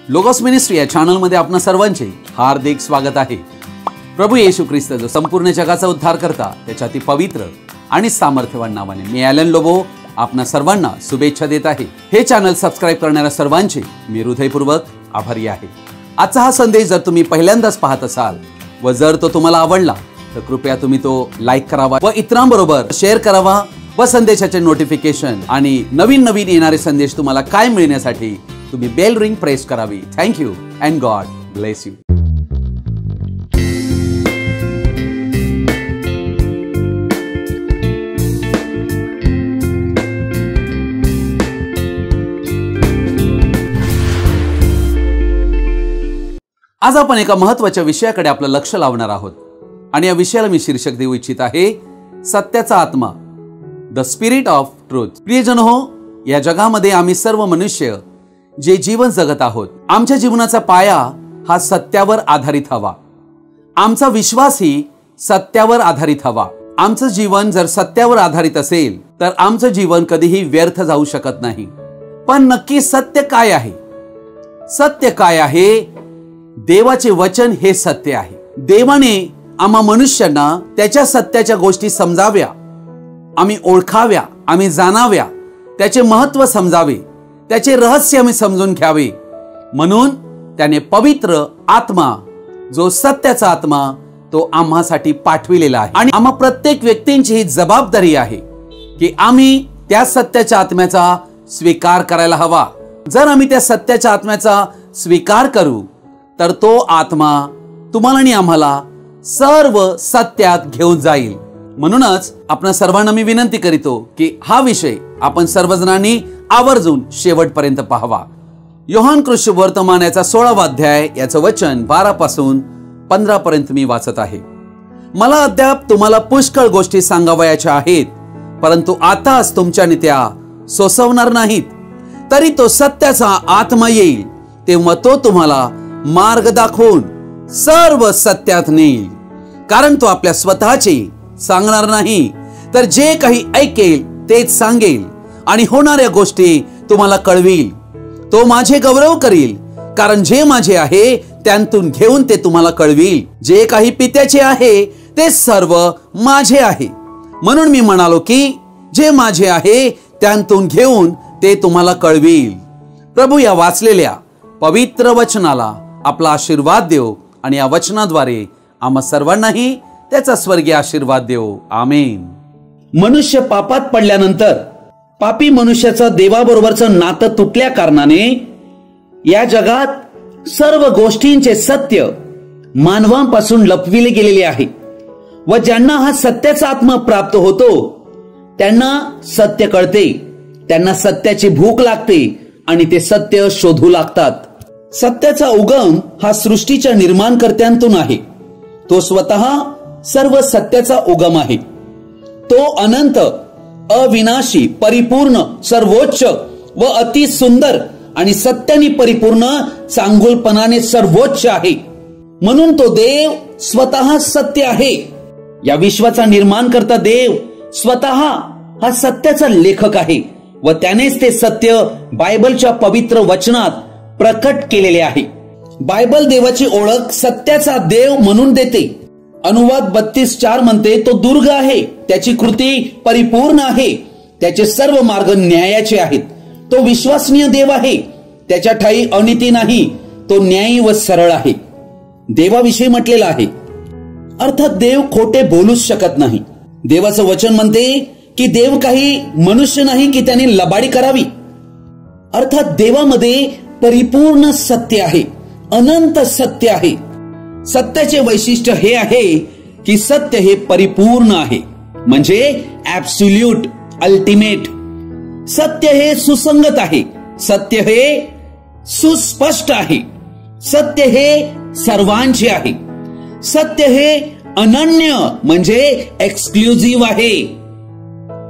Logos ministry या चॅनलमध्ये आपणा सर्वांचे हार्दिक स्वागत आहे। प्रभू येशू ख्रिस्त जो संपूर्ण जगाचा उद्धार करता त्याच्या अति पवित्र आणि सामर्थ्यवान नावाने मी ॲलन लोबो आपणा सर्वांना शुभेच्छा देत आहे। हे चॅनल सबस्क्राइब करणाऱ्या सर्वांचे मी हृदयपूर्वक आभारी आहे। आजचा हा संदेश जर तुम्ही पहिल्यांदाच पाहत असाल व जर तो तुम्हाला आवडला तर कृपया तुम्ही तो लाईक करावा व इतरांबरोबर शेअर करावा व संदेशाचे नोटिफिकेशन आणि नवीन येणारे संदेश तुम्हाला काय मिळण्यासाठी तुम्ही बेल रिंग प्रेस करावी। Thank you and God bless you. आज आपण एका महत्त्वाच्या विषयाकडे आपलं लक्ष लावणार आहोत आणि या विषयाला मी शीर्षक देऊ इच्छित आहे, सत्याचा आत्मा, द स्पिरिट ऑफ ट्रूथ। प्रियजन हो, या जगामध्ये आम्ही सर्व मनुष्य जे जीवन जगत आहोत, आमच्या जीवनाचा पाया हा सत्यावर आधारित हवा। आमचा विश्वासही सत्यावर आधारित हवा। आमचं जीवन जर सत्यावर आधारित असेल तर आमचं जीवन कधीही व्यर्थ जाऊ शकत नाही। पण नक्की सत्य काय आहे? सत्य काय आहे? देवाचे वचन हे सत्य आहे। देवाने आम्हा मनुष्यांना त्याच्या सत्याच्या गोष्टी समजाव्या, आम्ही ओळखाव्या, आम्ही जाणाव्या, त्याचे महत्त्व समजावे, त्याचे रहस्य आम्ही समजून घ्यावे म्हणून त्याने पवित्र आत्मा, जो सत्याचा आत्मा, तो आम्हासाठी पाठविलेला आहे। आणि आम्हा प्रत्येक व्यक्तींची ही जबाबदारी आहे की आम्ही त्या सत्याच्या आत्म्याचा स्वीकार करायला हवा। जर आम्ही त्या सत्याच्या आत्म्याचा स्वीकार करू तर तो आत्मा तुम्हाला आणि आम्हाला सर्व सत्यात घेऊन जाईल। म्हणूनच आपण सर्वांना मी विनंती करीतो की हा विषय आपण सर्वजणांनी आवर्जून शेवटपर्यंत पाहावा। योहान कृष्ण वर्तमान याचा 16वा अध्याय याचं वचन 12 पासून 15 पर्यंत मी वाचत आहे। मला अद्याप तुम्हाला पुष्कळ गोष्टी सांगावयाच्या आहेत, परंतु आताच तुमच्याने त्या सोसवणार नाहीत। तरी तो सत्याचा आत्मा येईल तेव्हा तो तुम्हाला मार्ग दाखवून सर्व सत्यात नेईल, कारण तो आपल्या स्वतःचे सांगणार नाही, तर जे काही ऐकेल तेच सांगेल आणि होणाऱ्या गोष्टी तुम्हाला कळवील। तो माझे गौरव करील, कारण जे माझे आहे त्यांतून घेऊन ते तुम्हाला कळवील। जे काही पित्याचे आहे ते सर्व माझे आहे, म्हणून मी म्हणालो की जे माझे आहे त्यांतून घेऊन ते तुम्हाला कळवील। प्रभू या वाचलेल्या पवित्र वचनाला आपला आशीर्वाद देव आणि या वचनाद्वारे आम्हा सर्वांनाही त्याचा स्वर्गीय आशीर्वाद देव। आमेन। मनुष्य पापात पडल्यानंतर पापी मनुष्याचं देवाबरोबरचं नातं तुटल्या कारणाने या जगात सर्व गोष्टींचे सत्य मानवांपासून लपविले गेलेले आहे व ज्यांना हा सत्याचा आत्मा प्राप्त होतो त्यांना सत्य कळते, त्यांना सत्याची भूक लागते आणि ते सत्य शोधू लागतात। सत्याचा उगम हा सृष्टीच्या निर्माणकर्त्यांतून आहे। तो स्वतः सर्व सत्याचा उगम आहे। तो अनंत, अविनाशी, परिपूर्ण, सर्वोच्च व अति सुंदर आणि सत्याने परिपूर्ण, चांगुलपणाने सर्वोच्च आहे। म्हणून तो देव स्वतः सत्य आहे। या विश्वाचा निर्माणकर्ता देव स्वतः हा सत्याचा लेखक आहे व त्यानेच ते सत्य बायबलच्या पवित्र वचनात प्रकट केलेले आहे। बायबल देवाची ओळख सत्याचा देव म्हणून देते। अनुवाद 32:4 म्हणते, तो दुर्ग आहे, त्याची कृती परिपूर्ण आहे, त्याचे सर्व मार्ग न्यायाचे आहेत। तो विश्वसनीय देव आहे, त्याच्या ठाई अनिती नाही, तो न्यायी व सरळ आहे। देवाविषयी म्हटलेलं आहे, अर्थात देव खोटे बोलूच शकत नाही। देवाचं वचन म्हणते की देव काही मनुष्य नाही की त्याने लबाडी करावी। अर्थात देवामध्ये परिपूर्ण सत्य आहे, अनंत सत्य आहे। सत्याचे वैशिष्ट्य हे आहे की सत्य हे परिपूर्ण आहे, म्हणजे ऍब्सोल्यूट, अल्टिमेट। सत्य हे सुसंगत आहे, सत्य हे सुस्पष्ट आहे, सत्य हे सर्वांचे आहे, सत्य हे अनन्य म्हणजे एक्सक्लुझिव्ह आहे,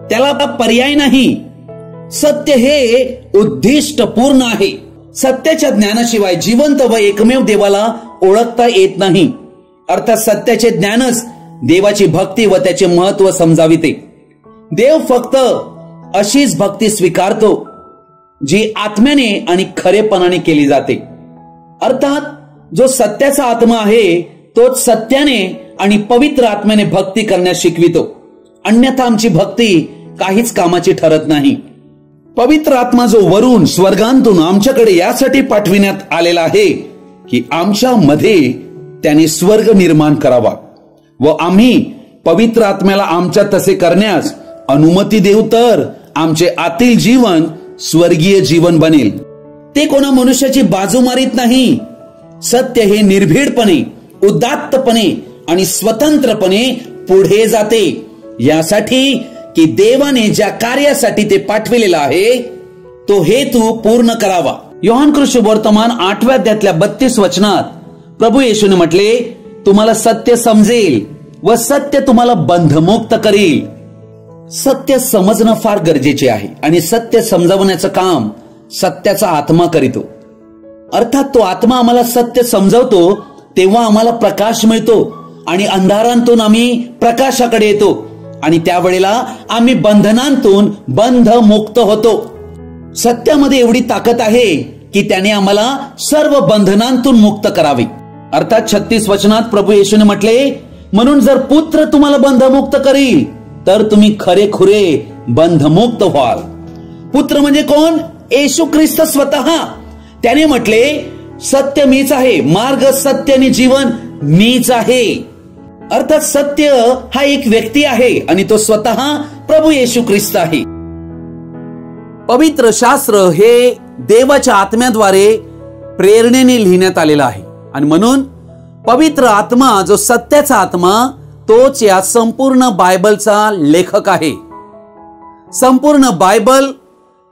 त्याला पर्याय नाही। सत्य हे उद्दिष्टपूर्ण आहे। सत्याच्या ज्ञानाशिवाय जिवंत व एकमेव देवाला ओळखता येत नाही। अर्थात सत्याचे ज्ञानच देवाची भक्ती व त्याचे महत्त्व समजाविते। देव फक्त अशीच भक्ती स्वीकारतो जी आत्म्याने आणि खरेपणाने केली जाते। अर्थात जो सत्याचा आत्मा आहे तोच सत्याने आणि पवित्र आत्म्याने भक्ती करण्यास शिकवितो, अन्यथा आमची भक्ती काहीच कामाची ठरत नाही. पवित्र आत्मा जो वरून स्वर्गांतून आमच्याकडे यासाठी पाठविण्यात आलेला आहे की आमच्या मध्ये त्याने स्वर्ग निर्माण करावा व आम्ही पवित्र आत्म्याला आमच्या तसे करण्यास अनुमती देऊ, तर आमचे आतील जीवन स्वर्गीय जीवन बनेल. ते कोणा मनुष्याची बाजू मारीत नाही. सत्य हे निर्भीडपणे, उदात्तपणे आणि स्वतंत्रपणे पुढे जाते, यासाठी की देवाने ज्या कार्यासाठी ते पाठविलेला आहे तो हेतू पूर्ण करावा. योहान सुवर्तमान 8व्या अध्यायातल्या 32 वचनात प्रभू येशूने म्हटले, तुम्हाला सत्य समजेल व सत्य तुम्हाला बंधमुक्त करेल. सत्य समजणं फार गरजेचे आहे आणि सत्य समजावण्याचं काम सत्याचा आत्मा करीतो. अर्थात तो आत्मा आम्हाला सत्य समजवतो तेव्हा आम्हाला प्रकाश मिळतो आणि अंधारांतून आम्ही प्रकाशाकडे येतो आणि त्यावेळेला आम्ही बंधनांतून बंधमुक्त होतो. सत्यामध्ये एवढी ताकद आहे की त्याने आम्हाला सर्व बंधनांतून मुक्त करावे. अर्थात 36 वचनात प्रभू येशूने म्हटले, म्हणून जर पुत्र तुम्हाला बंधमुक्त करील तर तुम्ही खरेखुरे बंधमुक्त व्हाल. पुत्र म्हणजे कोण? येशू ख्रिस्त स्वतः. त्याने म्हटले, सत्य मीच आहे, मार्ग सत्य आणि जीवन मीच आहे. अर्थात सत्य हा एक व्यक्ती आहे आणि तो स्वतः प्रभू येशू ख्रिस्त आहे. पवित्र शास्त्र हे देवाच्या आत्म्याद्वारे प्रेरणेने लिहिण्यात आलेलं आहे आणि म्हणून पवित्र आत्मा जो सत्याचा आत्मा तोच या संपूर्ण बायबलचा लेखक आहे. संपूर्ण बायबल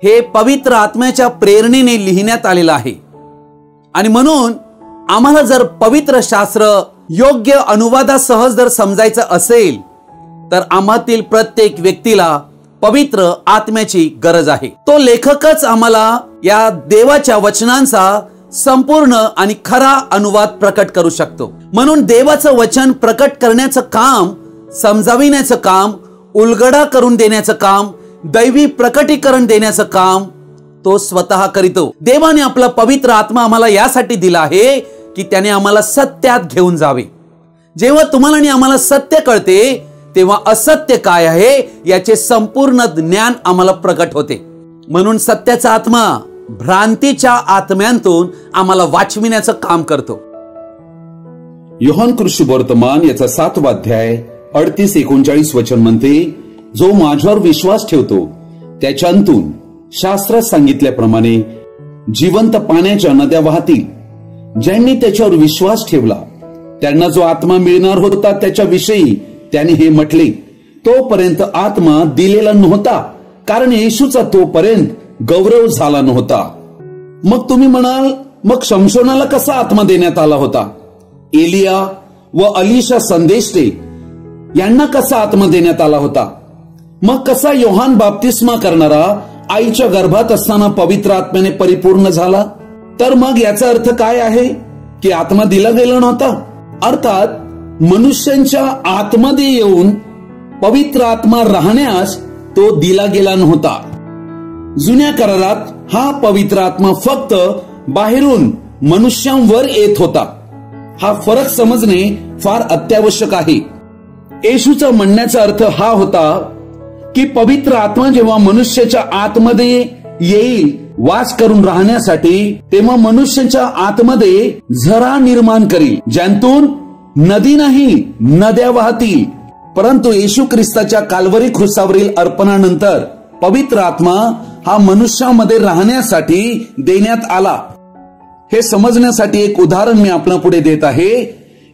हे पवित्र आत्म्याच्या प्रेरणेने लिहिण्यात आलेलं आहे आणि म्हणून आम्हाला जर पवित्र शास्त्र योग्य अनुवादासह जर समजायचं असेल तर आम्हातील प्रत्येक व्यक्तीला पवित्र आत्म्याची गरज आहे. तो लेखकच आम्हाला या देवाच्या वचनांचा संपूर्ण आणि खरा अनुवाद प्रकट करू शकतो. म्हणून देवाचं वचन प्रकट करण्याचं काम, समजाविण्याचं काम, उलगडा करून देण्याचं काम, दैवी प्रकटीकरण देण्याचं काम तो स्वतः करीतो. देवाने आपला पवित्र आत्मा आम्हाला यासाठी दिला आहे की त्याने आम्हाला सत्यात घेऊन जावे. जेव्हा तुम्हाला आणि आम्हाला सत्य कळते तेव्हा असत्य काय आहे याचे संपूर्ण ज्ञान आम्हाला प्रकट होते. म्हणून सत्याचा आत्मा भ्रांतीच्या आत्म्यांतून आम्हाला वाचविण्याचं काम करतो. योहान सुवर्तमान याचा 7वा अध्याय 38-39 वचन म्हणते, जो माझ्यावर विश्वास ठेवतो त्याच्यातून शास्त्रात सांगितल्याप्रमाणे जिवंत पाण्याच्या नद्या वाहतील. ज्यांनी त्याच्यावर विश्वास ठेवला त्यांना जो आत्मा मिळणार होता त्याच्याविषयी त्याने हे म्हटले, तोपर्यंत आत्मा दिलेला नव्हता कारण येशूचा तोपर्यंत गौरव झाला नव्हता. मग तुम्ही म्हणाल, मग शमशोनाला कसा आत्मा देण्यात आला होता? एलिया व अलीशा संदेष्टे यांना कसा आत्मा देण्यात आला होता? मग कसा योहान बाप्तिस्मा करणारा आईच्या गर्भात असताना पवित्र आत्म्याने परिपूर्ण झाला? तर मग याचा अर्थ काय आहे की आत्मा दिला गेला नव्हता? अर्थात मनुष्यांच्या आतमध्ये येऊन पवित्र आत्मा राहण्यास तो दिला गेला नव्हता. जुन्या करारात हा पवित्र आत्मा फक्त बाहेरून मनुष्यांवर येत होता. हा फरक समजणे फार अत्यावश्यक आहे. येशूचा म्हणण्याचा अर्थ हा होता की पवित्र आत्मा जेव्हा मनुष्याच्या आतमध्ये येईल वास करून राहण्यासाठी, तेव्हा मनुष्याच्या आतमध्ये झरा निर्माण करील, ज्यांतून नदी नाही नद्या वाहतील. परंतु येशू ख्रिस्ताच्या काल्वरी क्रुसावरील अर्पणानंतर पवित्र आत्मा हा मनुष्यामध्ये राहण्यासाठी देण्यात आला. हे समजण्यासाठी एक उदाहरण मी आपल्या पुढे देत आहे.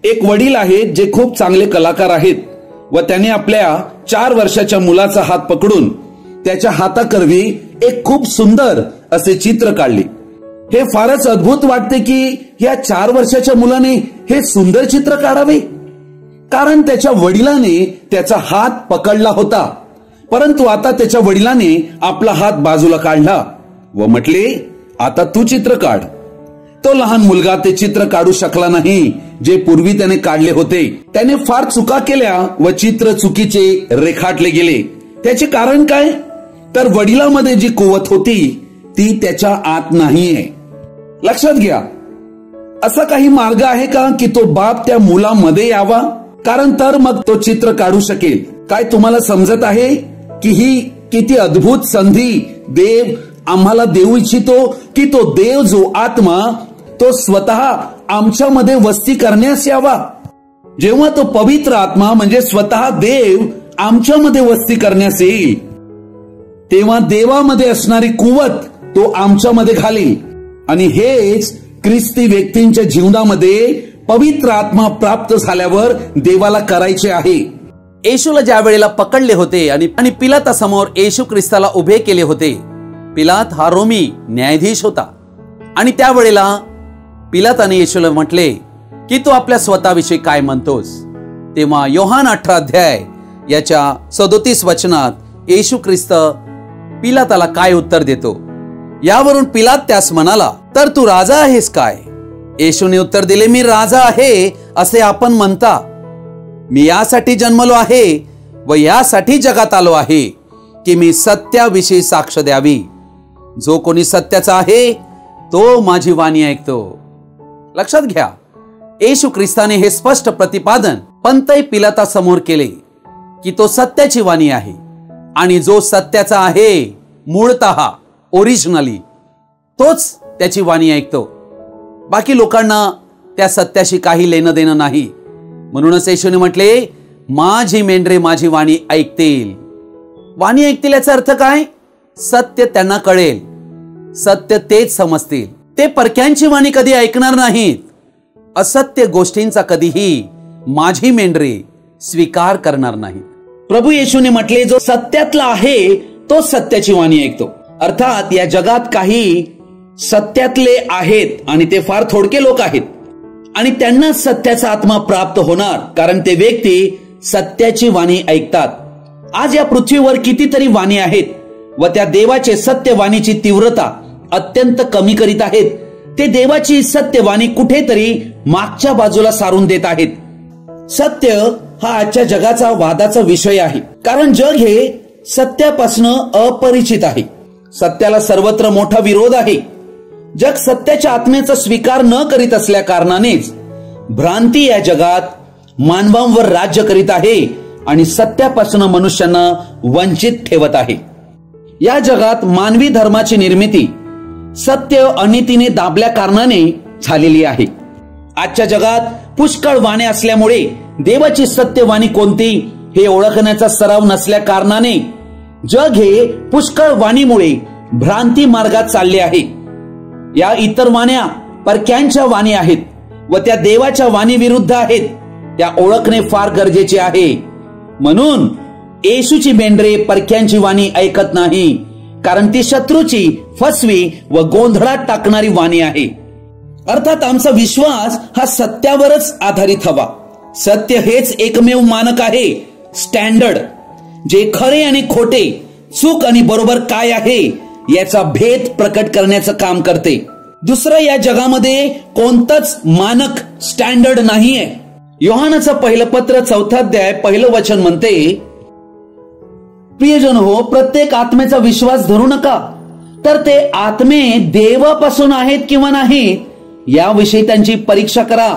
एक वडील आहेत जे खूप चांगले कलाकार आहेत व त्याने आपल्या 4 वर्षाच्या मुलाचा हात पकडून त्याच्या हाताकरवी एक खूप सुंदर असे चित्र काढले. हे फारच अद्भुत वाटते की या 4 वर्षाच्या मुलाने हे सुंदर चित्र काढावे, कारण त्याच्या वडिलांनी त्याचा हात पकडला होता. परंतु आता त्याच्या वडिलांनी आपला हात बाजूला काढला व म्हटले, आता तू चित्र काढ. तो लहान मुलगा ते चित्र काढू शकला नाही जे पूर्वी त्याने काढले होते. त्याने फार चुका केल्या व चित्र चुकीचे रेखाटले गेले. त्याचे कारण काय? तर वडिलांमध्ये जी कुवत होती ती त्याच्या आत नाहीये. लक्षात घ्या, असा काही मार्ग आहे का की तो बाप त्या मुलामध्ये यावा? कारण तर मग तो चित्र काढू शकेल. काय तुम्हाला समजत आहे की ही किती अद्भुत संधी देव आम्हाला देऊ इच्छितो, की तो देव जो आत्मा तो स्वतः आमच्यामध्ये वस्ती करण्यास यावा. जेव्हा तो पवित्र आत्मा म्हणजे स्वतः देव आमच्यामध्ये वस्ती करण्यास येईल, तेव्हा देवामध्ये असणारी कुवत तो आमच्यामध्ये घालील. आणि हेच ख्रिस्ती व्यक्तींच्या जीवनामध्ये पवित्र आत्मा प्राप्त झाल्यावर देवाला करायचे आहे. येशूला ज्या वेळेला पकडले होते आणि पिलातासमोर येशू ख्रिस्ताला उभे केले होते, पिलात हा रोमी न्यायाधीश होता. आणि त्यावेळेला पिलाताने येशूला म्हटले की तू आपल्या स्वतःविषयी काय म्हणतोस? तेव्हा योहान 18 अध्याय याच्या 37 वचनात येशू ख्रिस्त पिलाताला काय उत्तर देतो? यावरून पिलात त्यास म्हणाला, तर तू राजा आहेस काय? येशूने उत्तर दिले, मी राजा आहे असे आपण म्हणता. मी यासाठी जन्मलो आहे व यासाठी जगात आलो आहे की मी सत्याविषयी साक्ष द्यावी. जो कोणी सत्याचा आहे तो माझी वाणी ऐकतो. लक्षात घ्या, येशू ख्रिस्ताने हे स्पष्ट प्रतिपादन पंतय पिलातासमोर केले की तो सत्याची वाणी आहे आणि जो सत्याचा आहे मूळतः ओरिजिनली तोच त्याची वाणी ऐकतो. बाकी लोकांना त्या सत्याशी काही लेणं देणं नाही. म्हणूनच येशूने म्हटले, माझी मेंढरे माझी वाणी ऐकतील. वाणी ऐकतील याचा अर्थ काय? सत्य त्यांना कळेल, सत्य तेच समजतील. ते परक्यांची वाणी कधी ऐकणार नाहीत. असत्य गोष्टींचा कधीही माझी मेंढरे स्वीकार करणार नाहीत. प्रभू येशूने म्हटले, जो सत्यातला आहे तो सत्याची वाणी ऐकतो. अर्थात या जगात काही सत्यातले आहेत आणि ते फार थोडके लोक आहेत आणि त्यांना सत्याचा आत्मा प्राप्त होणार, कारण ते व्यक्ती सत्याची वाणी ऐकतात. आज या पृथ्वीवर कितीतरी वाणी आहेत व त्या देवाचे सत्यवाणीची तीव्रता अत्यंत कमी करीत आहेत. ते देवाची सत्यवाणी कुठेतरी मागच्या बाजूला सारून देत आहेत. सत्य हा आजच्या जगाचा वादाचा विषय आहे, कारण जग हे सत्यापासून अपरिचित आहे. सत्याला सर्वत्र मोठा विरोध आहे. जग सत्याच्या आत्म्याचा स्वीकार न करीत असल्या कारणानेच भ्रांती या जगात मानवांवर राज्य करीत आहे आणि सत्यापासून मनुष्यांना वंचित ठेवत आहे. या जगात मानवी धर्माची निर्मिती सत्य अनितीने दाबल्या कारणाने झालेली आहे. आजच्या जगात पुष्कळ वाणी असल्यामुळे देवाची सत्यवाणी कोणती हे ओळखण्याचा सराव नसल्या कारणाने जग हे पुष्कळ वाणीमुळे भ्रांती मार्गात चालले आहे. या इतर वाण्या परक्यांच्या वाणी आहेत व त्या देवाच्या वाणी विरुद्ध आहेत. त्या ओळखणे फार गरजेचे आहे. म्हणून येशूची मेंढरे परक्यांची वाणी ऐकत नाही, कारण ती शत्रूची फसवी व गोंधळात टाकणारी वाणी आहे. अर्थात आमचा विश्वास हा सत्यावरच आधारित हवा. सत्य हेच एकमेव मानक आहे, स्टँडर्ड, जे खरे आणि खोटे, चूक आणि बरोबर काय आहे याचा भेद प्रकट करण्याचं काम करते. दुसरं या जगामध्ये कोणतंच मानक स्टँडर्ड नाहीये. योहानाचं पहिलं पत्र 4 अध्याय 1 वचन म्हणते, प्रियजन हो, प्रत्येक आत्म्याचा विश्वास धरू नका, तर ते आत्मे देवापासून आहेत किंवा नाही याविषयी त्यांची परीक्षा करा,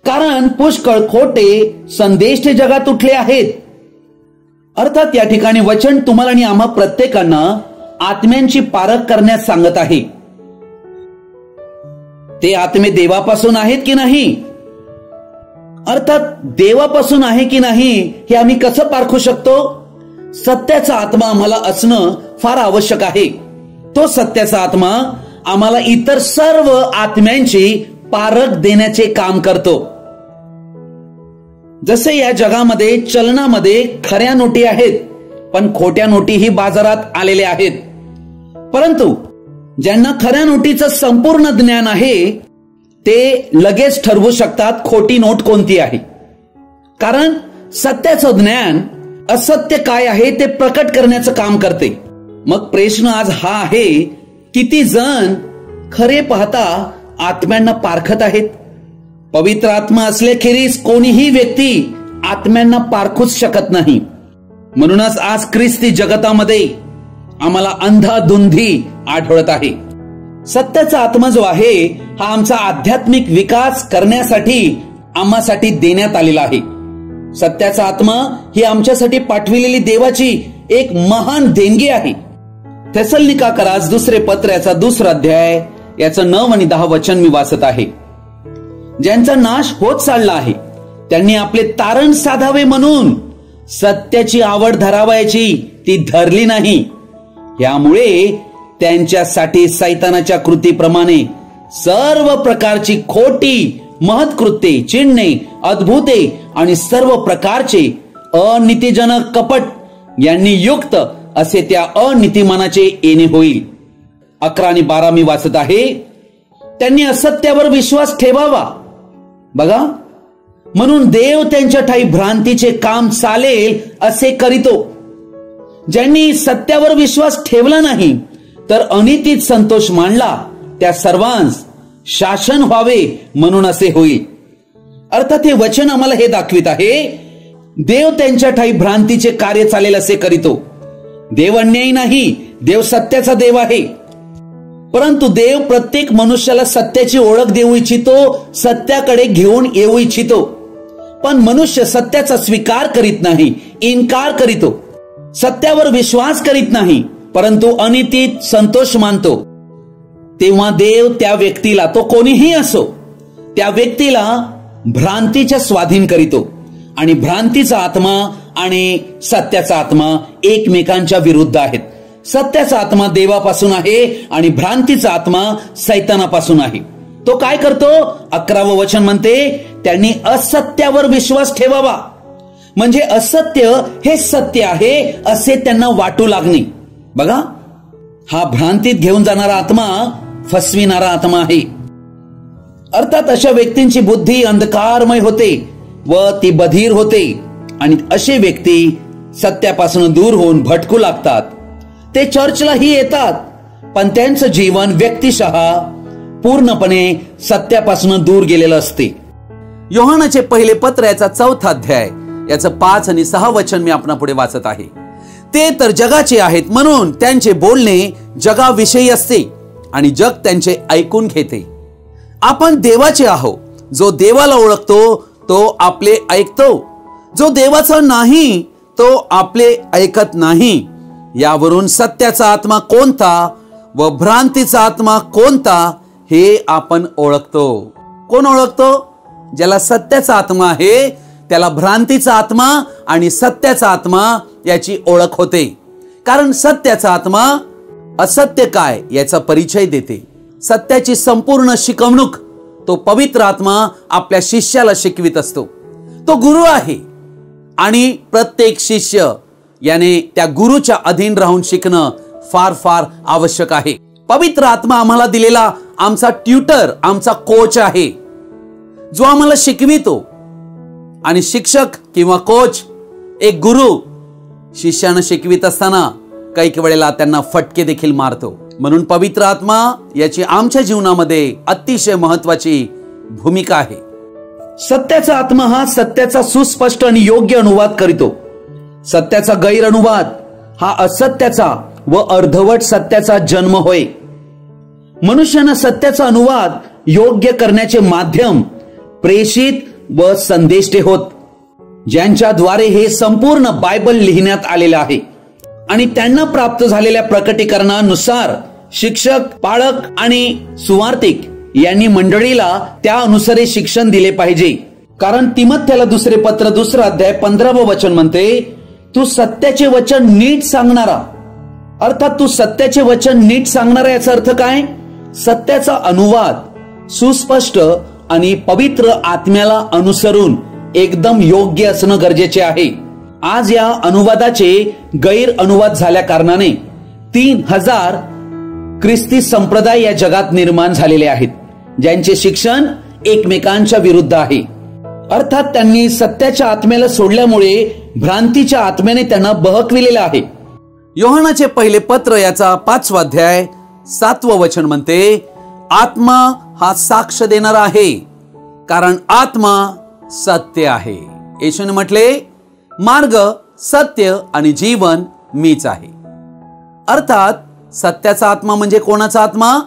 कारण पुष्कळ खोटे संदेश ते जगात उठले आहेत. अर्थात या ठिकाणी वचन तुम्हाला आणि आम्हा प्रत्येकांना आत्म्यांची पारख करण्यास सांगत आहे. ते आत्मे देवापासून आहेत की नाही? अर्थात देवापासून आहे की नाही हे आम्ही कसं पारखू शकतो? सत्याचा आत्मा आम्हाला असणं फार आवश्यक आहे. तो सत्याचा आत्मा आम्हाला इतर सर्व आत्म्यांची पारख देण्याचे काम करतो. जसे या जगामध्ये चलनामध्ये खऱ्या नोटी आहेत, पण खोट्या नोटीही बाजारात आलेल्या आहेत. परंतु ज्यांना खऱ्या नोटीचं संपूर्ण ज्ञान आहे ते लगेच ठरवू शकतात खोटी नोट कोणती आहे, कारण सत्याचं ज्ञान असत्य काय आहे ते प्रकट करण्याचं काम करते. मग प्रश्न आज हा आहे, किती जण खरे पाहता आत्म्यांना पारखत आहेत? पवित्र आत्मा असल्याखेरीज कोणीही व्यक्ती आत्म्यांना पारखूच शकत नाही. म्हणूनच आज ख्रिस्ती जगतामध्ये आम्हाला अंधाधुंदी आढळत आहे. सत्याचा आत्मा जो आहे हा आमचा आध्यात्मिक विकास करण्यासाठी आम्हासाठी देण्यात आलेला आहे. सत्याचा आत्मा ही आमच्यासाठी पाठविलेली देवाची एक महान देणगी आहे. थेसलोनिकास दुसरे पत्र याचा 2 अध्याय याचं 9 आणि 10 वचन मी वाचत आहे. ज्यांचा नाश होत चालला आहे त्यांनी आपले तारण साधावे म्हणून सत्याची आवड धरावायची ती धरली नाही. यामुळे त्यांच्यासाठी सैतानाच्या कृतीप्रमाणे सर्व प्रकारची खोटी महत्कृत्ये, चिन्हे, अद्भुते आणि सर्व प्रकारचे अनीतिजनक कपट यांनी युक्त असे त्या अनीतिमानाचे येणे होईल. 11 आणि 12 मी वाचत आहे. त्यांनी असत्यावर विश्वास ठेवावा. बघा, म्हणून देव त्यांच्या ठाई भ्रांतीचे काम चालेल असे करीतो. ज्यांनी सत्यावर विश्वास ठेवला नाही तर अनितीत संतोष मानला त्या सर्वांस शासन व्हावे म्हणून असे होईल. अर्थात हे वचन आम्हाला हे दाखवित आहे, देव त्यांच्या ठाई भ्रांतीचे कार्य चालेल असे करीतो. देव अन्यायी नाही, देव सत्याचा देव आहे. परंतु देव प्रत्येक मनुष्याला सत्याची ओळख देऊ इच्छितो, सत्याकडे घेऊन येऊ इच्छितो. पण मनुष्य सत्याचा स्वीकार करीत नाही, इन्कार करीतो. सत्यावर विश्वास करीत नाही, परंतु अनितीत संतोष मानतो. तेव्हा देव त्या व्यक्तीला, तो कोणीही असो, त्या व्यक्तीला भ्रांतीच्या स्वाधीन करीतो. आणि भ्रांतीचा आत्मा आणि सत्याचा आत्मा एकमेकांच्या विरुद्ध आहेत. सत्याचा आत्मा देवापासून आहे आणि भ्रांतीचा आत्मा सैतानापासून आहे. तो काय करतो? 11वं वचन म्हणते, त्यांनी असत्यावर विश्वास ठेवावा. म्हणजे असत्य हे सत्य आहे असे त्यांना वाटू लागणे. बघा, हा भ्रांतीत घेऊन जाणारा आत्मा फसविणारा आत्मा आहे. अर्थात अशा व्यक्तींची बुद्धी अंधकारमय होते व ती बधीर होते आणि असे व्यक्ती सत्यापासून दूर होऊन भटकू लागतात. ते चर्चलाही येतात, पण त्यांचं जीवन व्यक्तिशः पूर्णपणे सत्यापासून दूर गेलेलं असते. योहानाचे पहिले पत्र याचा 4 अध्याय याचं 5 आणि 6 वचन मी आपणापुढे वाचत आहे. ते तर जगाचे आहेत म्हणून त्यांचे बोलणे जगाविषयी असते आणि जग त्यांचे ऐकून घेते. आपण देवाचे आहोत. जो देवाला ओळखतो तो आपले ऐकतो, जो देवाचा नाही तो आपले ऐकत नाही. यावरून सत्याचा आत्मा कोणता व भ्रांतीचा आत्मा कोणता हे आपण ओळखतो. कोण ओळखतो? ज्याला सत्याचा आत्मा आहे त्याला भ्रांतीचा आत्मा आणि सत्याचा आत्मा याची ओळख होते. कारण सत्याचा आत्मा असत्य काय याचा परिचय देते. सत्याची संपूर्ण शिकवणूक तो पवित्र आत्मा आपल्या शिष्याला शिकवित असतो. तो गुरु आहे आणि प्रत्येक शिष्य याने त्या गुरुच्या अधीन राहून शिकणं फार फार आवश्यक आहे. पवित्र आत्मा आम्हाला दिलेला आमचा ट्युटर, आमचा कोच आहे, जो आम्हाला शिकवितो. आणि शिक्षक किंवा कोच, एक गुरु शिष्यानं शिकवित असताना काही वेळेला त्यांना फटके देखील मारतो. म्हणून पवित्र आत्मा याची आमच्या जीवनामध्ये अतिशय महत्वाची भूमिका आहे. सत्याचा आत्मा हा सत्याचा सुस्पष्ट आणि योग्य अनुवाद करीतो. सत्याचा गैर अनुवाद हा असत्याचा व अर्धवट सत्याचा जन्म होय. मनुष्यानं सत्याचा अनुवाद योग्य करण्याचे माध्यम प्रेषित व संदेष्टे होत, ज्यांच्याद्वारे हे संपूर्ण बायबल लिहिण्यात आलेलं आहे. आणि त्यांना प्राप्त झालेल्या प्रकटीकरणानुसार शिक्षक, पाळक आणि सुवार्तिक यांनी मंडळीला त्या अनुसारे शिक्षण दिले पाहिजे. कारण तिमोथेला दुसरे पत्र 2 अध्याय 15वं वचन म्हणते, तू सत्याचे वचन नीट सांगणारा. अर्थात तू सत्याचे वचन नीट सांगणारा याचा अर्थ काय? सत्याचा अनुवाद सुस्पष्ट आणि पवित्र आत्म्याला अनुसरून एकदम योग्य असणं गरजेचे आहे. आज या अनुवादाचे गैर अनुवाद झाल्या कारणाने 3000 ख्रिस्ती संप्रदाय या जगात निर्माण झालेले आहेत, ज्यांचे शिक्षण एकमेकांच्या विरुद्ध आहे. अर्थात त्यांनी सत्याच्या आत्म्याला सोडल्यामुळे भ्रांतीच्या आत्म्याने त्यांना बहकविलेलं आहे. योहानाचे पहिले पत्र याचा 5 अध्याय 7 वचन म्हणते, आत्मा हा साक्ष देणारा आहे, कारण आत्मा सत्य आहे. येशूने म्हटले, मार्ग, सत्य आणि जीवन मीच आहे. अर्थात सत्याचा आत्मा म्हणजे कोणाचा आत्मा?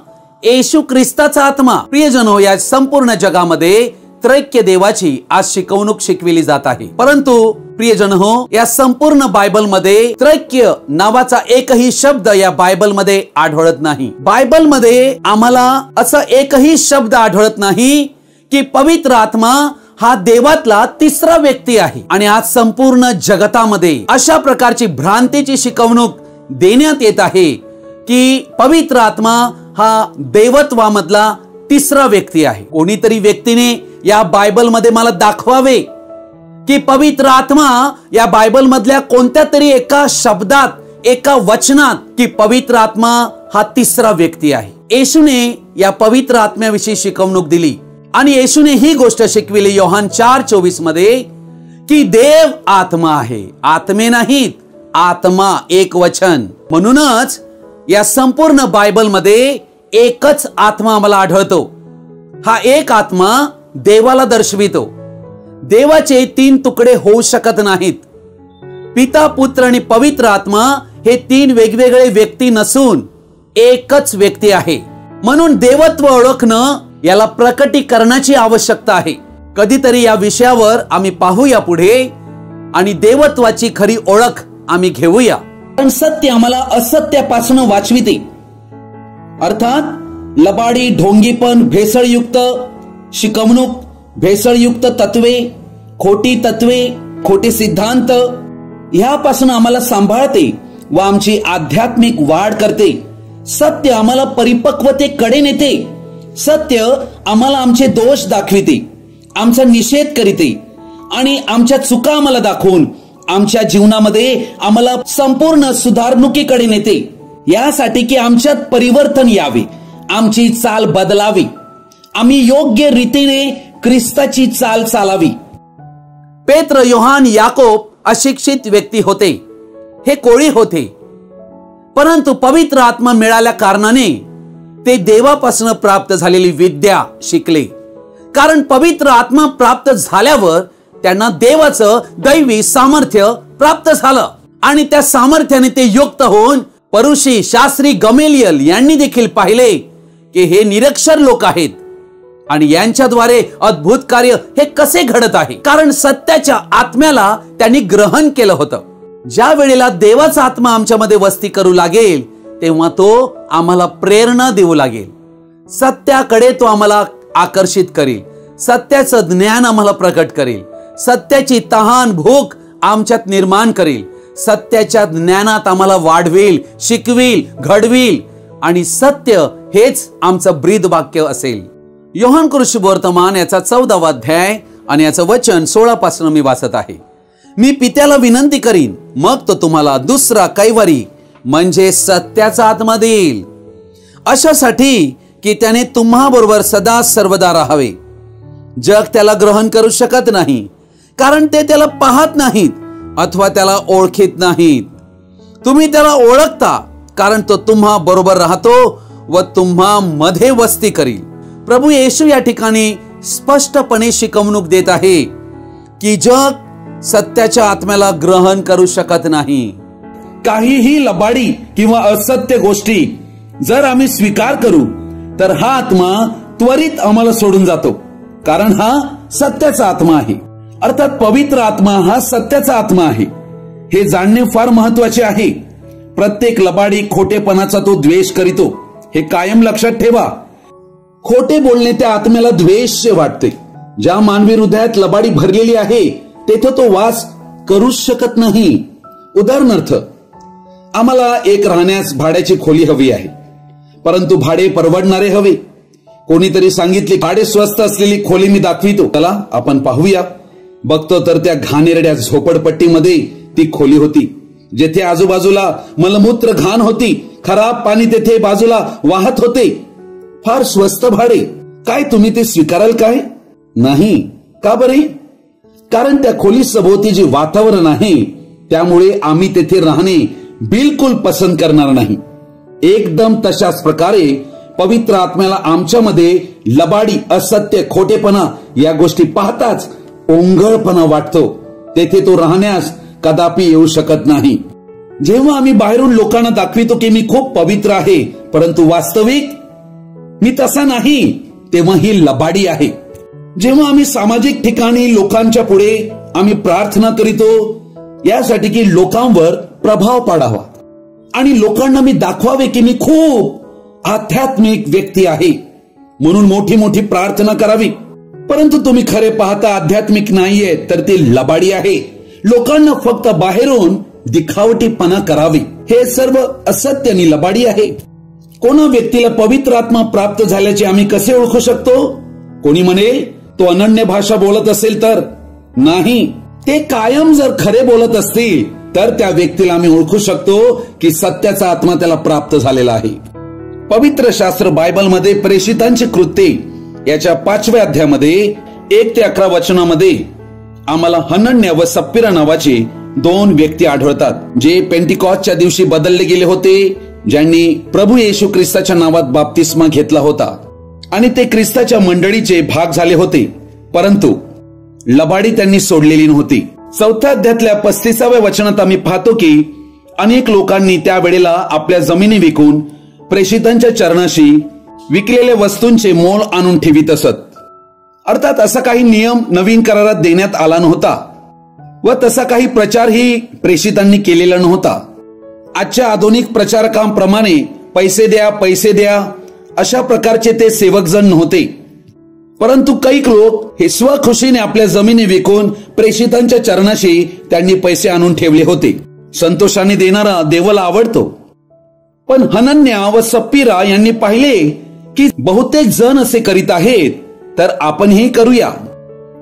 येशू ख्रिस्ताचा आत्मा. प्रियजनो, या संपूर्ण जगामध्ये त्रैक्य देवाची आज शिकवणूक शिकविली जात आहे. परंतु प्रियजन हो, या संपूर्ण बायबल मध्ये त्रैक्य नावाचा एकही शब्द या बायबल मध्ये आढळत नाही. बायबल मध्ये आम्हाला असं एकही शब्द आढळत नाही की पवित्र आत्मा हा देवातला तिसरा व्यक्ती आहे. आणि आज संपूर्ण जगतामध्ये अशा प्रकारची भ्रांतीची शिकवणूक देण्यात येत आहे की पवित्र आत्मा हा देवत्वामधला तिसरा व्यक्ती आहे. कोणीतरी व्यक्तीने या बायबल मध्ये मला दाखवावे की पवित्र आत्मा या बायबल मधल्या कोणत्या तरी एका शब्दात, एका वचनात की पवित्र आत्मा हा तिसरा व्यक्ती आहे. येशूने या पवित्र आत्म्याविषयी शिकवणूक दिली आणि येशूने ही गोष्ट शिकविली योहान 4:24 मध्ये की देव आत्मा आहे, आत्मे नाहीत, आत्मा एक वचन. म्हणूनच या संपूर्ण बायबल मध्ये एकच आत्मा आम्हाला आढळतो. हा एक आत्मा देवाला दर्शवितो. देवाचे 3 तुकडे होऊ शकत नाहीत. पिता, पुत्र आणि पवित्र आत्मा हे 3 वेगवेगळे व्यक्ती नसून एकच व्यक्ती आहे. म्हणून देवत्व ओळखणं याला प्रकटीकरणाची आवश्यकता आहे. कधीतरी या विषयावर आम्ही पाहूया पुढे आणि देवत्वाची खरी ओळख आम्ही घेऊया. पण सत्य आम्हाला असत्यापासून वाचविते. अर्थात लबाडी, ढोंगीपण, भेसळयुक्त शिकवणूक, भेसळयुक्त तत्वे, खोटी तत्वे, खोटे सिद्धांत ह्यापासून आम्हाला सांभाळते व आमची आध्यात्मिक वाढ करते. सत्य आम्हाला परिपक्वतेकडे नेते. सत्य आम्हाला आमचे दोष दाखविते, आमचा निषेध करीते आणि आमच्या चुका आम्हाला दाखवून आमच्या जीवनामध्ये आम्हाला संपूर्ण सुधारणुकीकडे नेते. यासाठी की आमच्यात परिवर्तन यावे, आमची चाल बदलावी, आम्ही योग्य रीतीने ख्रिस्ताची चाल चालावी. पेत्र, योहान, याकोब अशिक्षित व्यक्ती होते, हे कोळी होते. परंतु पवित्र आत्मा मिळाल्या कारणाने ते देवापासून प्राप्त झालेली विद्या शिकले. कारण पवित्र आत्मा प्राप्त झाल्यावर त्यांना देवाचं दैवी सामर्थ्य प्राप्त झालं आणि त्या सामर्थ्याने ते युक्त होऊन परुषी, शास्त्री गमेलियल यांनी देखील पाहिले की हे निरक्षर लोक आहेत आणि यांच्याद्वारे अद्भुत कार्य हे कसे घडत आहे. कारण सत्याच्या आत्म्याला त्यांनी ग्रहण केलं होतं. ज्या वेळेला देवाचा आत्मा आमच्यामध्ये वस्ती करू लागेल तेव्हा तो आम्हाला प्रेरणा देऊ लागेल. सत्याकडे तो आम्हाला आकर्षित करेल, सत्याचं ज्ञान आम्हाला प्रकट करेल, सत्याची तहान भूक आमच्यात निर्माण करेल, सत्याच्या ज्ञानात आम्हाला वाढवेल, शिकवेल, घडवेल आणि सत्य हेच आमचं ब्रीद वाक्य असेल. योहान कृष्णवर्तमान याचा 14वा अध्याय आणि याचं वचन 16 पासून मी वाचत आहे. मी पित्याला विनंती करीन, मग तो तुम्हाला दुसरा कैवारी म्हणजे सत्याचा आत्मा देईल, अशासाठी की त्याने तुम्हा बरोबर सदा सर्वदा राहावे. जग त्याला ग्रहण करू शकत नाही, कारण ते त्याला पाहत नाहीत अथवा त्याला ओळखीत नाहीत. तुम्ही त्याला ओळखता, कारण तो तुम्हा बरोबर राहतो व तुम्हा मध्ये वस्ती करील. प्रभू येशू या ठिकाणी स्पष्टपणे शिकवणूक देत आहे की जग सत्याच्या आत्म्याला ग्रहण करू शकत नाही. काहीही लबाडी किंवा असत्य गोष्टी जर आम्ही स्वीकार करू तर हा आत्मा त्वरित आम्हाला सोडून जातो, कारण हा सत्याचा आत्मा आहे. अर्थात पवित्र आत्मा हा सत्याचा आत्मा आहे. हे जाणणे फार महत्वाचे आहे. प्रत्येक लबाडी, खोटेपणाचा तो द्वेष करीतो, हे कायम लक्षात ठेवा. खोटे बोलणे त्या आत्म्याला द्वेष वाटते. ज्या मानवी हृदयात लबाडी भरलेली आहे तेथे तो वास करूच शकत नाही. उदाहरणार्थ, आम्हाला एक राहण्यास भाड्याची खोली हवी आहे, परंतु भाडे परवडणारे हवे. कोणीतरी सांगितले भाडे स्वस्त असलेली खोली मी दाखवितो, चला आपण पाहूया. बघतो तर त्या घाणेरड्या झोपडपट्टीमध्ये ती खोली होती, जेथे आजूबाजूला मलमूत्र घाण होती, खराब पाणी तेथे बाजूला वाहत होते. फार स्वस्त भाडे. काय तुम्ही ते स्वीकाराल काय? नाही. का बरे? कारण त्या खोली सभोवती जे वातावरण आहे त्यामुळे आम्ही तेथे राहणे बिलकुल पसंत करणार नाही. एकदम तशाच प्रकारे पवित्र आत्म्याला आमच्यामध्ये लबाडी, असत्य, खोटेपणा या गोष्टी पाहताच ओंगळपणा वाटतो. तेथे तो राहण्यास कदापि येऊ शकत नाही. जेव्हा आम्ही बाहेरून लोकांना दाखवितो की मी खूप पवित्र आहे, परंतु वास्तविक मी तसा नाही, तेव्हा ही लबाडी आहे. जेव्हा आम्ही सामाजिक ठिकाणी लोकांच्या पुढे आम्ही प्रार्थना करीतो यासाठी की लोकांवर प्रभाव पाडावा आणि लोकांना मी दाखवावे की मी खूप आध्यात्मिक व्यक्ती आहे म्हणून मोठी मोठी प्रार्थना करावी, परंतु तुम्ही खरे पाहता आध्यात्मिक नाहीये तर ती लबाडी आहे. लोकांना फक्त बाहेरून दिखावटीपणा करावी, हे सर्व असत्य आणि लबाडी आहे. कोणा व्यक्तीला पवित्र आत्मा प्राप्त झाल्याचे आम्ही कसे ओळखू शकतो? कोणी म्हणेल तो अनन्य भाषा बोलत असेल तर नाही, ते कायम जर खरे बोलत असतील तर त्या व्यक्तीला आम्ही ओळखू शकतो की सत्याचा आत्मा त्याला प्राप्त झालेला आहे. पवित्र शास्त्र बायबलमध्ये प्रेषितांची कृत्ये याच्या 5व्या अध्यायामध्ये 1 ते 11 वचनामध्ये आम्हाला हनन्या व सप्पिरा नावाचे 2 व्यक्ती आढळतात, जे पेंटिकॉस्टच्या दिवशी बदलले गेले होते, ज्यांनी प्रभू येशू ख्रिस्ताच्या नावात बाप्तिस्मा घेतला होता आणि ते ख्रिस्ताच्या मंडळीचे भाग झाले होते, परंतु लबाडी त्यांनी सोडलेली नव्हती. 4थ्या अध्यायातल्या 35व्या वचनात आम्ही पाहतो की अनेक लोकांनी त्या वेळेला आपल्या जमिनी विकून प्रेषितांच्या चरणाशी विकलेल्या वस्तूंचे मोल आणून ठेवीत असत. अर्थात असा काही नियम नवीन करारात देण्यात आला नव्हता व तसा काही प्रचारही प्रेषितांनी केलेला नव्हता. आजच्या आधुनिक प्रचारकांप्रमाणे पैसे द्या अशा प्रकारचे ते सेवकजण नव्हते, परंतु काही लोक हे स्वखुशीने आपल्या जमिनी विकून प्रेषितांच्या चरणाशी त्यांनी पैसे आणून ठेवले होते. संतोषाने देणारा देवाला आवडतो. पण हनन्या व सप्पिरा यांनी पाहिले की बहुतेक जण असे करीत आहेत, तर आपणही करूया,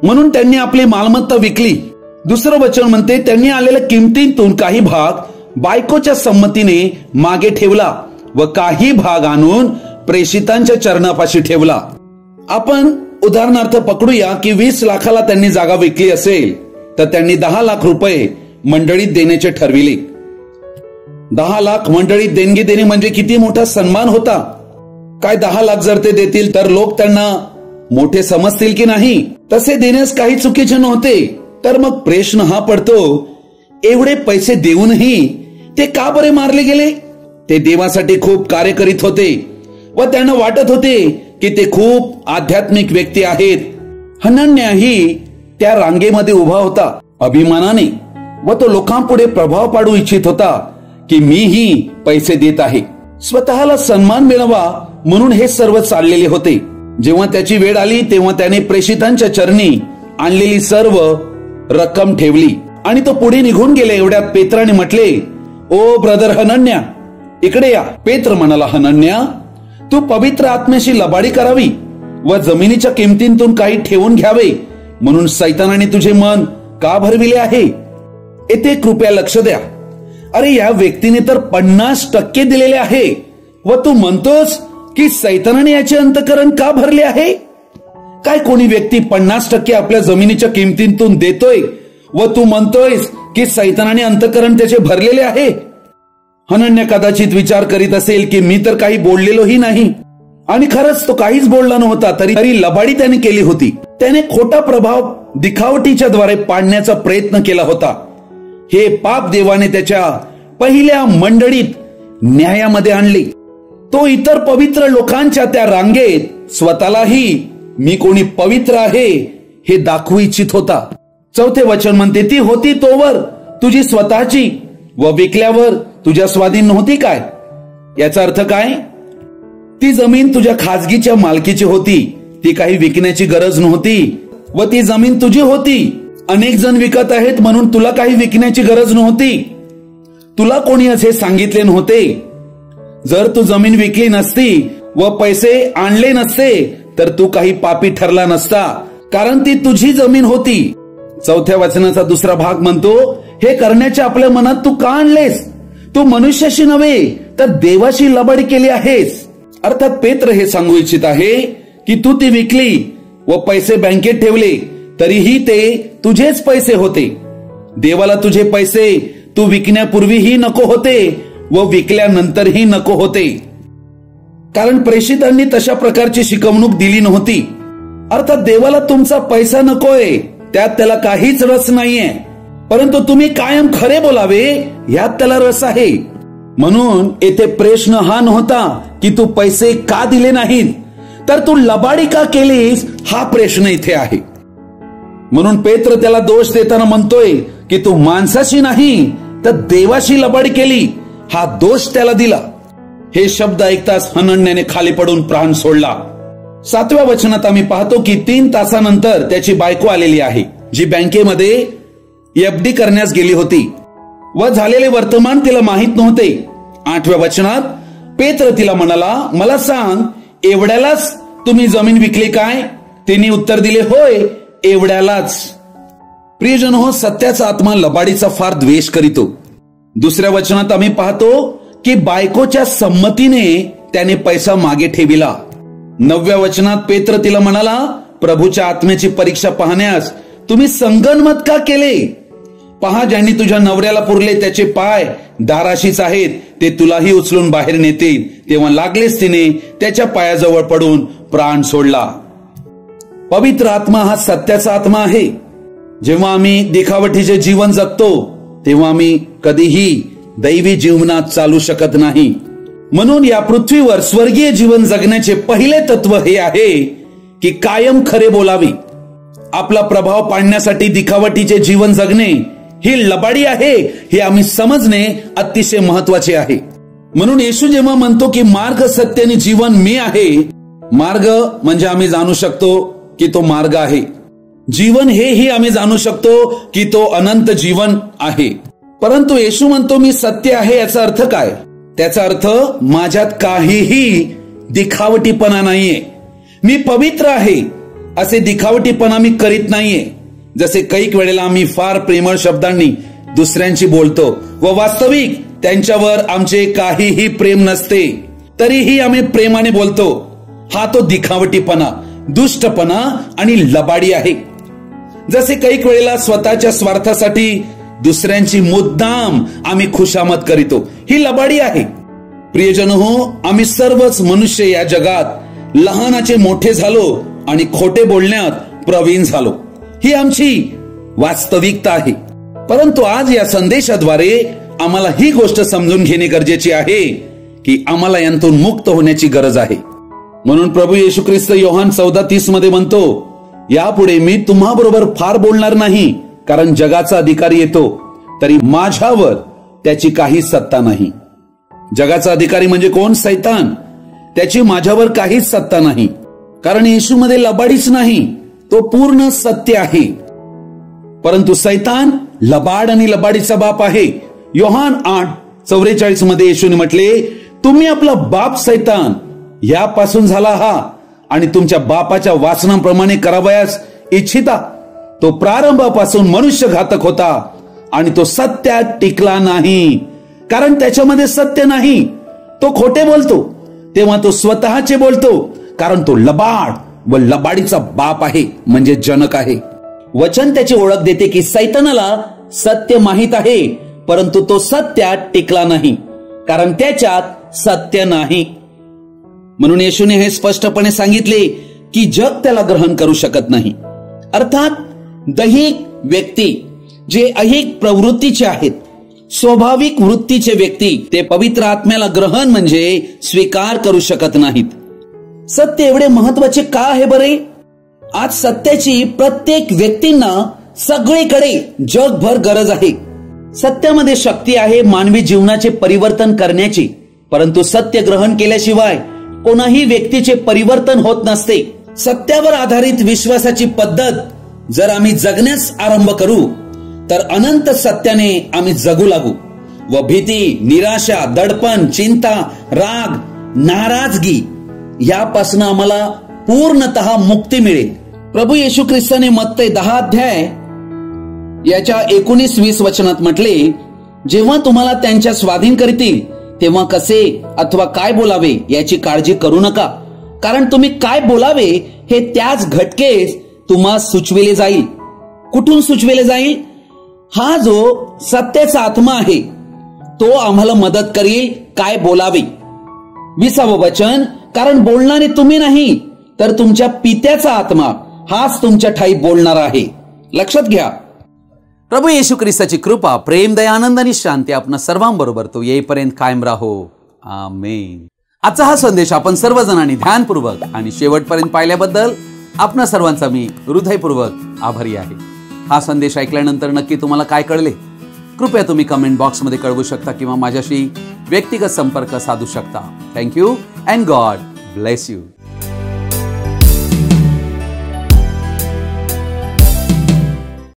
म्हणून त्यांनी आपली मालमत्ता विकली. दुसरं वचन म्हणते त्यांनी आलेल्या किमतीतून काही भाग बायकोच्या संमतीने मागे ठेवला व काही भाग आणून प्रेषितांच्या चरणापाशी ठेवला. आपण उदाहरणार्थ पकडूया की 20 लाखाला त्यांनी जागा विकली असेल तर त्यांनी 10 लाख रुपये मंडळीत देण्याचे ठरविले. 10 लाख मंडळीत देणगी देणे म्हणजे किती मोठा सन्मान होता. काय 10 लाख जर ते देतील तर लोक त्यांना मोठे समजतील की नाही? तसे देण्यास काही चुकीचे नव्हते. तर मग प्रश्न हा पडतो, एवढे पैसे देऊनही ते का बरे मारले गेले? ते देवासाठी खूप कार्य करीत होते व त्यांना वाटत होते की ते खूप आध्यात्मिक व्यक्ती आहेत. हनन्याही त्या रांगेमध्ये उभा होता अभिमानाने व तो लोकांपुढे प्रभाव पाडू इच्छित होता की मीही पैसे देत आहे. स्वतःला सन्मान मिळवा म्हणून हे सर्व चाललेले होते. जेव्हा त्याची वेळ आली तेव्हा त्याने प्रेषितांच्या चरणी आणलेली सर्व रक्कम ठेवली आणि तो पुढे निघून गेले. एवढ्यात पेत्राने म्हटले, ओ ब्रदर हनन्या, इकडे या. पेत्र म्हणाला, हनन्या, तू पवित्र आत्म्याशी लबाडी करावी व जमिनीच्या किमतीतून काही ठेवून घ्यावे म्हणून सैतानाने तुझे मन का भरविले आहे? येथे कृपया लक्ष द्या. अरे, या व्यक्तीने तर 50% दिलेले आहे व तू म्हणतोस की सैतानाने याचे अंतःकरण का भरले आहे? काय कोणी व्यक्ती 50% आपल्या जमिनीच्या किमतीतून देतोय व तू म्हणतोयस की सैतानाने अंतःकरण त्याचे भरलेले आहे? हनन्या कदाचित विचार करीत असेल की मी तर काही बोललेलोही नाही, आणि खरंच तो काहीच बोलला नव्हता, तरी लबाडी त्याने केली होती. त्याने खोटा प्रभाव दिखावटीच्या द्वारे पाडण्याचा प्रयत्न केला होता. हे पाप देवाने त्याच्या पहिल्या मंडळीत न्यायामध्ये आणले. तो इतर पवित्र लोकांच्या त्या रांगेत स्वतःलाही मी कोणी पवित्र आहे हे दाखवू इच्छित होता. 4थे वचन म्हणते, ती होती तोवर तुझी स्वतःची व विकल्यावर तुझ्या स्वाधीन नव्हती काय? याचा अर्थ काय? ती जमीन तुझ्या खाजगीच्या मालकीची होती, ती काही विकण्याची गरज नव्हती व ती जमीन तुझी होती. अनेक जण विकत आहेत म्हणून तुला काही विकण्याची गरज नव्हती. तुला कोणी असे सांगितले नव्हते. जर तू जमीन विकली नसती व पैसे आणले नसते तर तू काही पापी ठरला नसता, कारण ती तुझी जमीन होती. 4थ्या वचनाचा दुसरा भाग म्हणतो, हे करण्याच्या आपल्या मनात तू का आणलेस? तू मनुष्याशी नव्हे तर देवाशी लबाडी केली आहेस. अर्थात पेत्र हे सांगू इच्छित आहे की तू ती विकली व पैसे बँकेत ठेवले तरीही ते तुझेच पैसे होते. देवाला तुझे पैसे तू विकण्यापूर्वीही नको होते व विकल्यानंतरही नको होते, कारण प्रेषितांनी तशा प्रकारची शिकवणूक दिली नव्हती. अर्थात देवाला तुमचा पैसा नकोय, त्यात त्याला काहीच रस नाहीये, परंतु तुम्ही कायम खरे बोलावे यात त्याला रस आहे. म्हणून येथे प्रश्न हा नव्हता की तू पैसे का दिले नाहीत, तर तू लबाडी का केलीस हा प्रश्न इथे आहे. म्हणून पेत्र त्याला दोष देताना म्हणतोय की तू माणसाशी नाही तर देवाशी लबाडी केली, हा दोष त्याला दिला. हे शब्द ऐकताच हनन्याने खाली पडून प्राण सोडला. 7व्या वचनात आम्ही पाहतो की 3 तासानंतर त्याची बायको आलेली आहे, जी बँकेमध्ये एफडी करण्यास गेली होती व झालेले वर्तमान तिला माहित नव्हते. 8व्या वचनात पेत्र तिला म्हणाला, मला सांग, एवढ्यालाच तुम्ही जमीन विकली काय? तिने उत्तर दिले, होय, एवढ्यालाच. प्रियजन हो, सत्याचा आत्मा लबाडीचा फार द्वेष करीतो. 2ऱ्या वचनात आम्ही पाहतो की बायकोच्या संमतीने त्याने पैसा मागे ठेविला. 9व्या वचनात पेत्र तिला म्हणाला, प्रभूच्या आत्म्याची परीक्षा पाहण्यास तुम्ही संगनमत का केले? पहा, ज्यांनी तुझ्या नवऱ्याला पुरले त्याचे पाय दाराशीच आहेत, ते तुलाही उचलून बाहेर नेतील. तेव्हा लागलेच तिने त्याच्या पायाजवळ पडून प्राण सोडला. पवित्र आत्मा हा सत्याचा आत्मा आहे. जेव्हा आम्ही दिखावटीचे जीवन जगतो तेव्हा आम्ही कधीही दैवी जीवनात चालू शकत नाही. म्हणून या पृथ्वीवर स्वर्गीय जीवन जगण्याचे पहिले तत्व हे आहे की कायम खरे बोलावे. आपला प्रभाव पाडण्यासाठी दिखावटीचे जीवन जगणे ही लबाडी आहे हे आम्ही समजणे अतिशय महत्वाचे आहे. म्हणून येशू जेव्हा म्हणतो की मार्ग, सत्य आणि जीवन मी आहे, मार्ग म्हणजे आम्ही जाणू शकतो की तो मार्ग आहे. जीवन हेही आम्ही जाणू शकतो की तो अनंत जीवन आहे. परंतु येशू म्हणतो मी सत्य आहे, याचा अर्थ काय? त्याचा अर्थ माझ्यात काहीही दिखावटीपणा नाहीये. मी पवित्र आहे असे दिखावटीपणा मी करीत नाहीये. जसे कैक वेळेला आम्ही फार प्रेमळ शब्दांनी दुसऱ्यांशी बोलतो व वास्तविक त्यांच्यावर आमचे काहीही प्रेम नसते, तरीही आम्ही प्रेमाने बोलतो. हा तो दिखावटीपणा, दुष्टपणा आणि लबाडी आहे. जसे कैक वेळेला स्वतःच्या स्वार्थासाठी दुसऱ्यांची मुद्दाम आम्ही खुशामत करीतो, ही लबाडी आहे. प्रियजन हो, आम्ही सर्वच मनुष्य या जगात लहानाचे मोठे झालो आणि खोटे बोलण्यात प्रवीण झालो. ही आमची वास्तविकता आहे. परंतु आज या संदेशाद्वारे आम्हाला ही गोष्ट समजून घेणे गरजेचे आहे की आम्हाला यांतून मुक्त होण्याची गरज आहे. म्हणून प्रभू येशू ख्रिस्त योहान 14:30 मध्ये म्हणतो, यापुढे मी तुम्हाबरोबर फार बोलणार नाही, कारण जगाचा अधिकारी येतो, तरी माझ्यावर त्याची काही सत्ता नाही. जगाचा अधिकारी म्हणजे कोण? सैतान. त्याची माझ्यावर काहीच सत्ता नाही, कारण येशूमध्ये लबाडीच नाही, तो पूर्ण सत्य आहे. परंतु सैतान लबाड आणि लबाडीचा बाप आहे. योहान 8:44 मध्ये येशूने म्हटले, तुम्ही आपला बाप सैतान यापासून झाला आहात आणि तुमच्या बापाच्या वासनाप्रमाणे करावयास इच्छिता. तो प्रारंभापासून मनुष्यघातक होता आणि तो सत्यात टिकला नाही, कारण त्याच्यामध्ये सत्य नाही. तो खोटे बोलतो तेव्हा तो स्वतःचे बोलतो, कारण तो लबाड व लबाडीचा बाप आहे, म्हणजे जनक आहे. वचन त्याची ओळख देते की सैतानाला सत्य माहित आहे, परंतु तो सत्यात टिकला नाही, कारण त्याच्यात सत्य नाही. म्हणून येशूने हे स्पष्टपणे सांगितले की जग त्याला ग्रहण करू शकत नाही. अर्थात दैहिक व्यक्ती जे ऐहिक प्रवृत्तीचे आहेत, स्वाभाविक वृत्तीचे व्यक्ती, ते पवित्र आत्म्याला ग्रहण म्हणजे स्वीकार करू शकत नाहीत. सत्य एवढे महत्वाचे का आहे बरे? आज सत्याची प्रत्येक व्यक्तींना सगळीकडे जगभर गरज आहे. सत्यामध्ये शक्ती आहे मानवी जीवनाचे परिवर्तन करण्याची, परंतु सत्य ग्रहण केल्याशिवाय कोणाही व्यक्तीचे परिवर्तन होत नसते. सत्यावर आधारित विश्वासाची पद्धत जर आम्ही जगण्यास आरंभ करू तर अनंत सत्याने आम्ही जगू लागू व भीती, निराशा, दडपण, चिंता, राग, नाराजगी यापासून आम्हाला पूर्णतः मुक्ती मिळेल. प्रभू येशू ख्रिस्ताने मत्ते 10 याच्या 19-20 वचनात म्हटले, जेव्हा तुम्हाला त्यांच्या स्वाधीन करतील तेव्हा कसे अथवा काय बोलावे याची काळजी करू नका, कारण तुम्ही काय बोलावे हे त्याच घटकेस तुम्हा सुचविले जाईल. कुठून सुचविले जाईल? हा जो सत्याचा आत्मा आहे तो आम्हाला मदत करील काय बोलावे. 20वे वचन, कारण बोलणारे तुम्ही नाही तर तुमच्या पित्याचा आत्मा हाच तुमच्या ठाई बोलणार आहे. लक्षात घ्या. प्रभू येशू ख्रिस्ताची कृपा, प्रेम, दया, आनंद आणि शांती आपणा सर्वांबरोबर तो येईपर्यंत कायम राहो. आमेन. आजचा हा संदेश आपण सर्वजणांनी ध्यानपूर्वक आणि शेवटपर्यंत पाहिल्याबद्दल आपणा सर्वांचा मी हृदयपूर्वक आभारी आहे. हा संदेश ऐकल्यानंतर नक्की तुम्हाला काय कळले कृपया तुम्ही कमेंट बॉक्समध्ये कळवू शकता किंवा माझ्याशी व्यक्तिगत संपर्क साधू शकता. Thank you and God bless you.